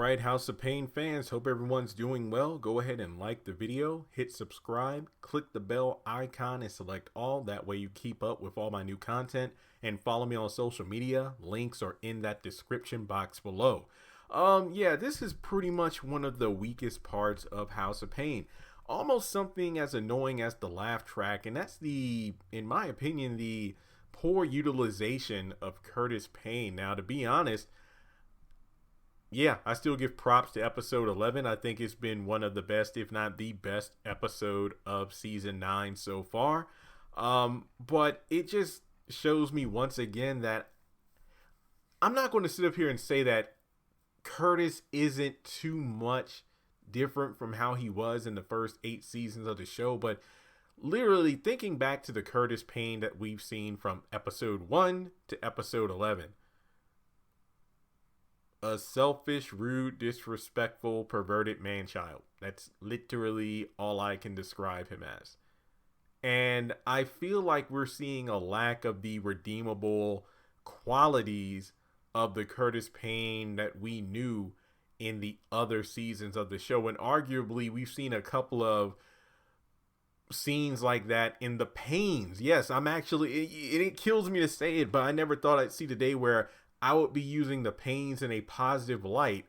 right, House of Payne fans, hope everyone's doing well. Go ahead and like the video, hit subscribe, click the bell icon and select all. That way you keep up with all my new content, and follow me on social media. Links are in that description box below. Yeah, this is pretty much one of the weakest parts of House of Payne. Almost something as annoying as the laugh track, and that's in my opinion, the poor utilization of Curtis Payne. Now, to be honest, yeah, I still give props to episode 11. I think it's been one of the best, if not the best episode of season 9 so far. But it just shows me once again that I'm not going to sit up here and say that Curtis isn't too much different from how he was in the first 8 seasons of the show, but literally thinking back to the Curtis Payne that we've seen from episode 1 to episode 11. A selfish, rude, disrespectful, perverted man-child. That's literally all I can describe him as. And I feel like we're seeing a lack of the redeemable qualities of the Curtis Payne that we knew in the other seasons of the show. And arguably, we've seen a couple of scenes like that in the Paynes. Yes, I'm actually, it kills me to say it, but I never thought I'd see the day where I would be using the Paynes in a positive light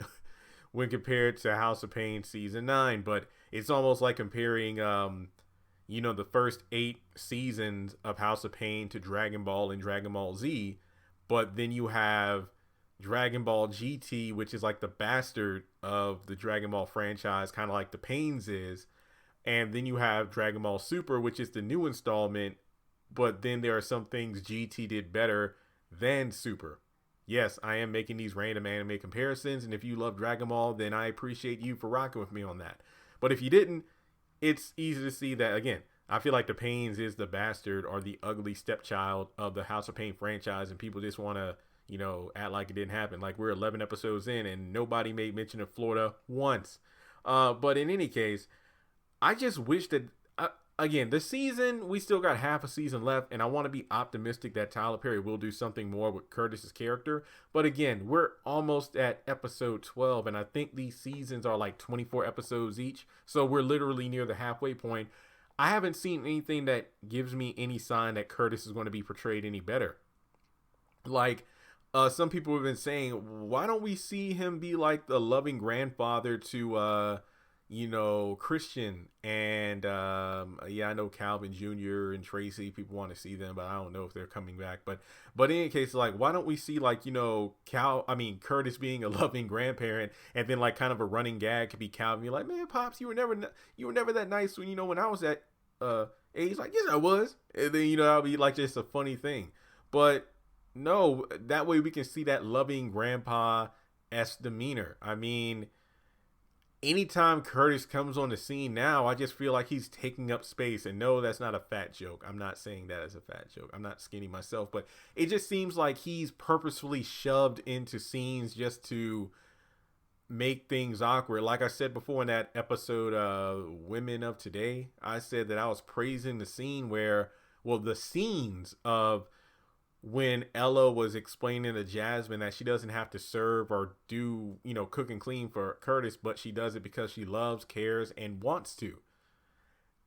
when compared to House of Payne season 9. But it's almost like comparing, the first 8 seasons of House of Payne to Dragon Ball and Dragon Ball Z. But then you have Dragon Ball GT, which is like the bastard of the Dragon Ball franchise, kind of like the Paynes is. And then you have Dragon Ball Super, which is the new installment. But then there are some things GT did better than Super. Yes, I am making these random anime comparisons, and if you love Dragon Ball, then I appreciate you for rocking with me on that. But if you didn't, it's easy to see that, again, I feel like the Paynes is the bastard or the ugly stepchild of the House of Payne franchise, and people just want to, act like it didn't happen. Like, we're 11 episodes in, and nobody made mention of Florida once. But in any case, I just wish that, again, the season, we still got half a season left, and I want to be optimistic that Tyler Perry will do something more with Curtis's character. But again, we're almost at episode 12, and I think these seasons are like 24 episodes each, so we're literally near the halfway point. I haven't seen anything that gives me any sign that Curtis is going to be portrayed any better. Like, some people have been saying, why don't we see him be like the loving grandfather to, Christian and I know Calvin Jr. and Tracy, people want to see them, but I don't know if they're coming back. But in any case, like, why don't we see like, Curtis being a loving grandparent, and then like kind of a running gag could be Calvin, you're like, man, Pops, you were never that nice when I was that age. Like, yes, I was. And then that'll be like just a funny thing. But no, that way we can see that loving grandpa-esque demeanor. I mean, anytime Curtis comes on the scene now, I just feel like he's taking up space. And no, that's not a fat joke. I'm not saying that as a fat joke. I'm not skinny myself, but it just seems like he's purposefully shoved into scenes just to make things awkward. Like I said before in that episode, Women of Today, I said that I was praising the scenes of when Ella was explaining to Jasmine that she doesn't have to serve or do, cook and clean for Curtis, but she does it because she loves, cares, and wants to.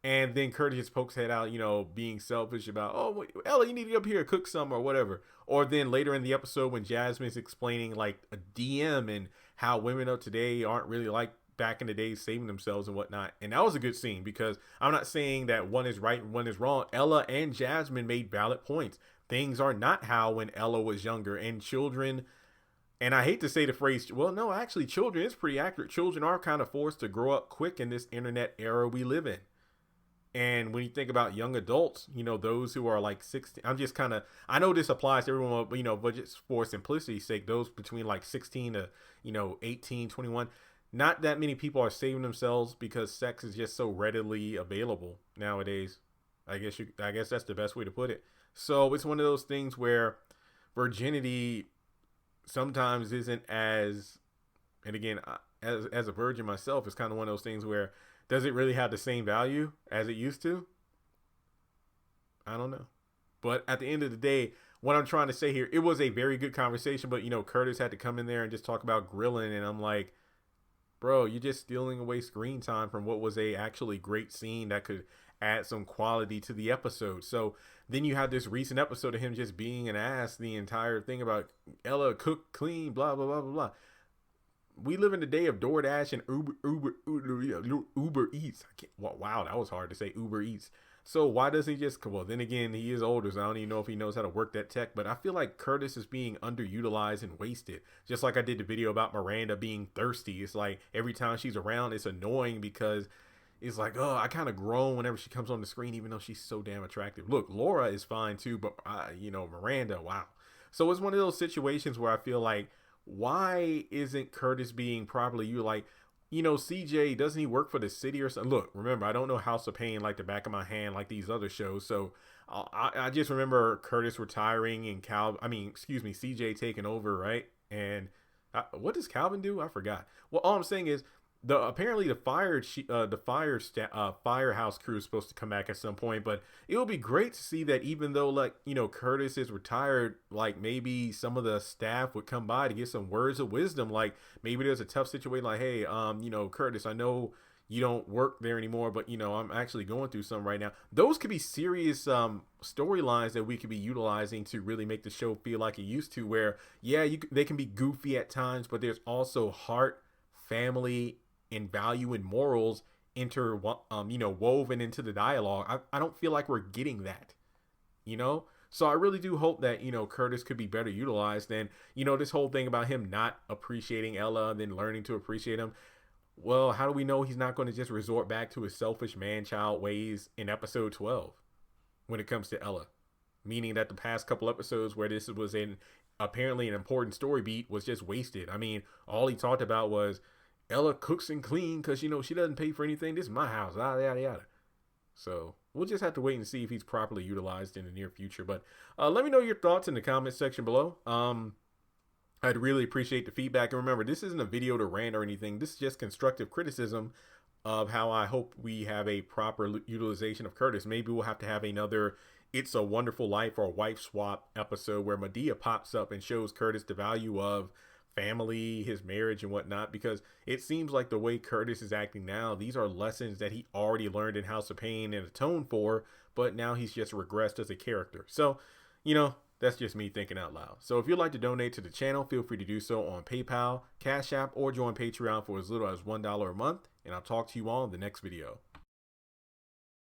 And then Curtis pokes head out, being selfish about, oh, Ella, you need to get up here and cook some or whatever. Or then later in the episode when Jasmine's explaining like a DM and how women of today aren't really like back in the day, saving themselves and whatnot. And that was a good scene, because I'm not saying that one is right and one is wrong. Ella and Jasmine made valid points. Things are not how when Ella was younger, and children, and I hate to say the phrase, well, no, actually children is pretty accurate. Children are kind of forced to grow up quick in this internet era we live in. And when you think about young adults, those who are like 16, I know this applies to everyone, but just for simplicity's sake, those between like 16 to, 18, 21, not that many people are saving themselves because sex is just so readily available nowadays. I guess that's the best way to put it. So it's one of those things where virginity sometimes isn't as, and again, as a virgin myself, it's kind of one of those things where, does it really have the same value as it used to? I don't know. But at the end of the day, what I'm trying to say here, it was a very good conversation, but Curtis had to come in there and just talk about grilling, and I'm like, bro, you're just stealing away screen time from what was a actually great scene that could add some quality to the episode. So then you have this recent episode of him just being an ass the entire thing about Ella cook clean, blah blah blah blah blah. We live in the day of DoorDash and Uber Eats. Wow, that was hard to say, Uber Eats. So why doesn't he just, well, then again, he is older, so I don't even know if he knows how to work that tech, but I feel like Curtis is being underutilized and wasted. Just like I did the video about Miranda being thirsty. It's like every time she's around, it's annoying because it's like, oh, I kind of groan whenever she comes on the screen, even though she's so damn attractive. Look, Laura is fine too, but Miranda, wow. So it's one of those situations where I feel like, why isn't Curtis being properly utilized? CJ, doesn't he work for the city or something? Look, remember, I don't know House of Payne like the back of my hand like these other shows. So I just remember Curtis retiring and CJ taking over, right? And what does Calvin do? I forgot. Well, all I'm saying is apparently the firehouse crew is supposed to come back at some point, but it will be great to see that even though Curtis is retired, like maybe some of the staff would come by to get some words of wisdom. Like maybe there's a tough situation, like, hey, Curtis, I know you don't work there anymore, but I'm actually going through some right now. Those could be serious storylines that we could be utilizing to really make the show feel like it used to, where they can be goofy at times, but there's also heart, family, and value and morals woven into the dialogue. I don't feel like we're getting that, so I really do hope that Curtis could be better utilized. And this whole thing about him not appreciating Ella and then learning to appreciate him, well, how do we know he's not going to just resort back to his selfish man-child ways in episode 12 when it comes to Ella? Meaning that the past couple episodes where this was apparently an important story beat was just wasted. I mean, all he talked about was Ella cooks and clean because, she doesn't pay for anything. This is my house, yada, yada, yada. So we'll just have to wait and see if he's properly utilized in the near future. But let me know your thoughts in the comment section below. I'd really appreciate the feedback. And remember, this isn't a video to rant or anything. This is just constructive criticism of how I hope we have a proper utilization of Curtis. Maybe we'll have to have another It's a Wonderful Life or Wife Swap episode where Medea pops up and shows Curtis the value of family, his marriage and whatnot, because it seems like the way Curtis is acting now, these are lessons that he already learned in House of Payne and atoned for, but now he's just regressed as a character. So, that's just me thinking out loud. So if you'd like to donate to the channel, feel free to do so on PayPal, Cash App, or join Patreon for as little as $1 a month, and I'll talk to you all in the next video.